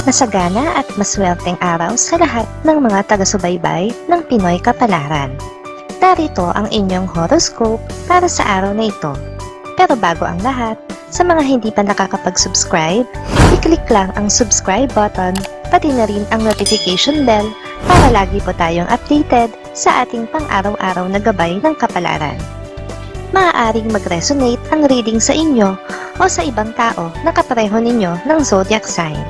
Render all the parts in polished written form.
Masagana at maswerteng araw sa lahat ng mga taga-subaybay ng Pinoy Kapalaran. Narito ang inyong horoscope para sa araw na ito. Pero bago ang lahat, sa mga hindi pa nakakapag-subscribe, i-click lang ang subscribe button, pati na rin ang notification bell para lagi po tayong updated sa ating pang-araw-araw na gabay ng kapalaran. Maaaring mag-resonate ang reading sa inyo o sa ibang tao na kapareho ninyo ng zodiac sign.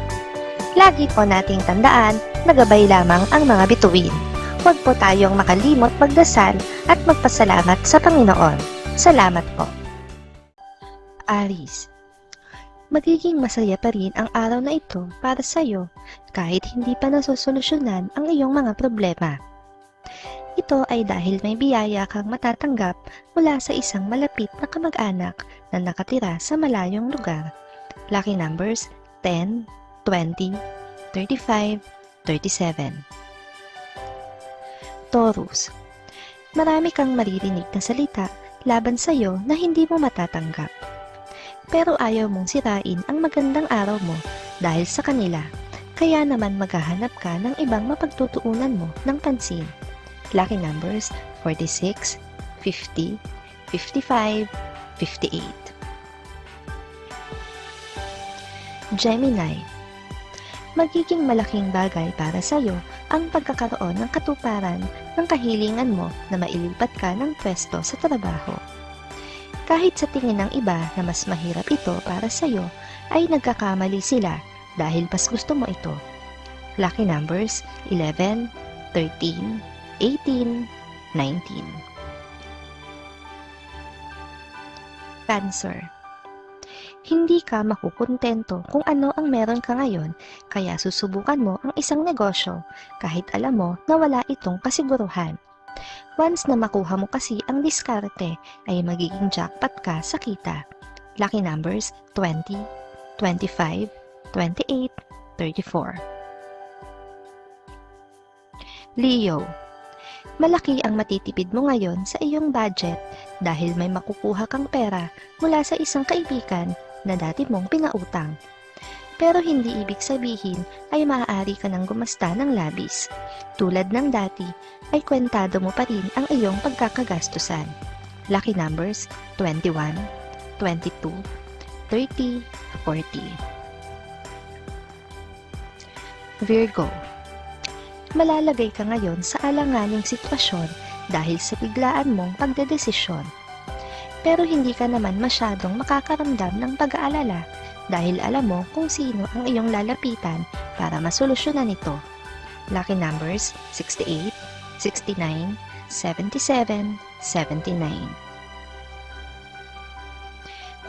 Lagi po nating tandaan na gabay lamang ang mga bituin. Huwag po tayong makalimot magdasal at magpasalamat sa Panginoon. Salamat po. Aries, magiging masaya pa rin ang araw na ito para sa iyo kahit hindi pa nasosolusyonan ang iyong mga problema. Ito ay dahil may biyaya kang matatanggap mula sa isang malapit na kamag-anak na nakatira sa malayong lugar. Lucky numbers 10, 20, 35, 37. Taurus, marami kang maririnig na salita laban sa iyo na hindi mo matatanggap. Pero ayaw mong sirain ang magandang araw mo dahil sa kanila, kaya naman maghahanap ka ng ibang mapagtutuunan mo ng pansin. Lucky numbers 46, 50, 55, 58. Gemini, magiging malaking bagay para sa iyo ang pagkakaroon ng katuparan ng kahilingan mo na mailipat ka ng pwesto sa trabaho. Kahit sa tingin ng iba na mas mahirap ito para sa iyo, ay nagkakamali sila dahil mas gusto mo ito. Lucky numbers 11, 13, 18, 19. Cancer, hindi ka makukontento kung ano ang meron ka ngayon, kaya susubukan mo ang isang negosyo kahit alam mo na wala itong kasiguruhan. Once na makuha mo kasi ang diskarte, ay magiging jackpot ka sa kita. Lucky numbers 20, 25, 28, 34. Leo, malaki ang matitipid mo ngayon sa iyong budget dahil may makukuha kang pera mula sa isang kaibigan na dati mong pinautang. Pero hindi ibig sabihin ay maaari ka nang gumasta ng labis. Tulad ng dati, ay kwentado mo pa rin ang iyong pagkakagastusan. Lucky numbers 21, 22, 30, 40. Virgo, malalagay ka ngayon sa alanganing sitwasyon dahil sa biglaan mong pagdedesisyon. Pero hindi ka naman masyadong makakaramdam ng pag-aalala dahil alam mo kung sino ang iyong lalapitan para masolusyonan ito. Lucky numbers 68, 69, 77, 79.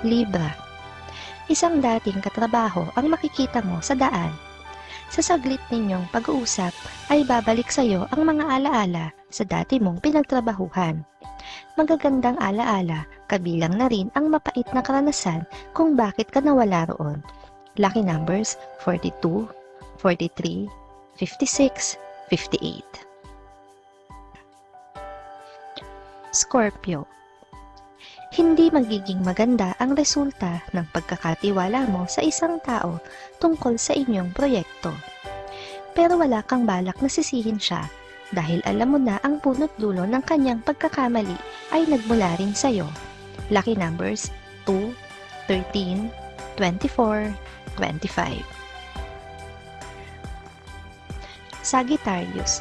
Libra, isang dating katrabaho ang makikita mo sa daan. Sa saglit ninyong pag-uusap ay babalik sa iyo ang mga alaala sa dati mong pinagtrabahuhan. Magagandang alaala, kabilang na rin ang mapait na karanasan kung bakit ka nawala roon. Lucky numbers 42, 43, 56, 58. Scorpio, hindi magiging maganda ang resulta ng pagkakatiwala mo sa isang tao tungkol sa inyong proyekto. Pero wala kang balak na sisihin siya dahil alam mo na ang punot dulo ng kanyang pagkakamali ay nagmula rin sa iyo. Lucky numbers 2, 13, 24, 25. Sagittarius,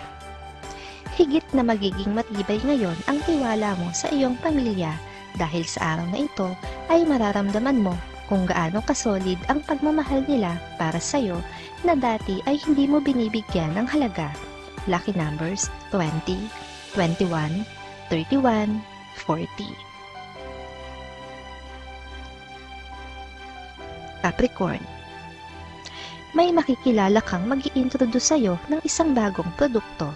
higit na magiging matibay ngayon ang tiwala mo sa iyong pamilya dahil sa araw na ito ay mararamdaman mo kung gaano kasolid ang pagmamahal nila para sa iyo na dati ay hindi mo binibigyan ng halaga. Lucky numbers 20, 21, 31, 40. Capricorn, may makikilala kang mag-i-introduce sa iyo ng isang bagong produkto.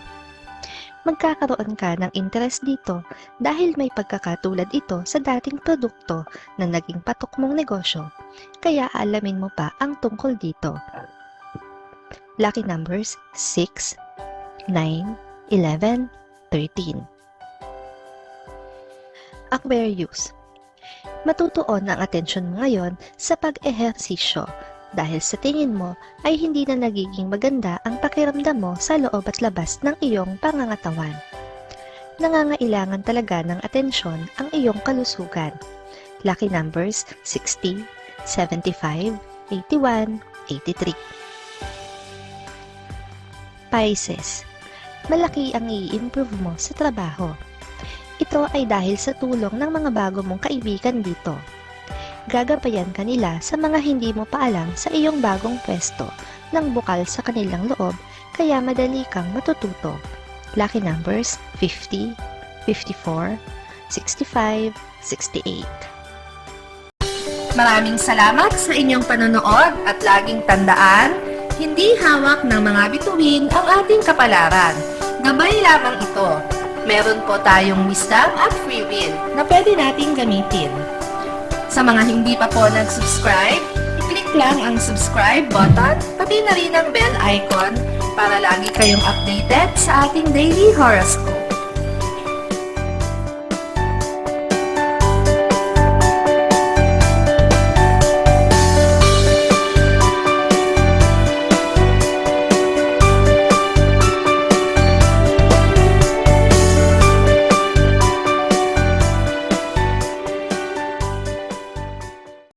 Magkakaroon ka ng interest dito dahil may pagkakatulad ito sa dating produkto na naging patok mong negosyo, kaya alamin mo pa ang tungkol dito. Lucky numbers 6, 9, 11, 13. Aquarius, matutuon ang atensyon mo ngayon sa pag-ehersisyo dahil sa tingin mo ay hindi na nagiging maganda ang pakiramdam mo sa loob at labas ng iyong pangangatawan. Nangangailangan talaga ng atensyon ang iyong kalusugan. Lucky numbers 60, 75, 81, 83. Pisces, malaki ang i-improve mo sa trabaho. Ito ay dahil sa tulong ng mga bago mong kaibigan dito. Gagabayan ka nila sa mga hindi mo pa alam sa iyong bagong pwesto ng bukal sa kanilang loob, kaya madali kang matututo. Lucky numbers 50, 54, 65, 68. Maraming salamat sa inyong panonood at laging tandaan, hindi hawak ng mga bituin ang ating kapalaran. Gabay lamang ito. Meron po tayong wisdom at free will na pwede nating gamitin. Sa mga hindi pa po nag-subscribe, i-click lang ang subscribe button, pati na rin ang bell icon para lagi kayong updated sa ating daily horoscope.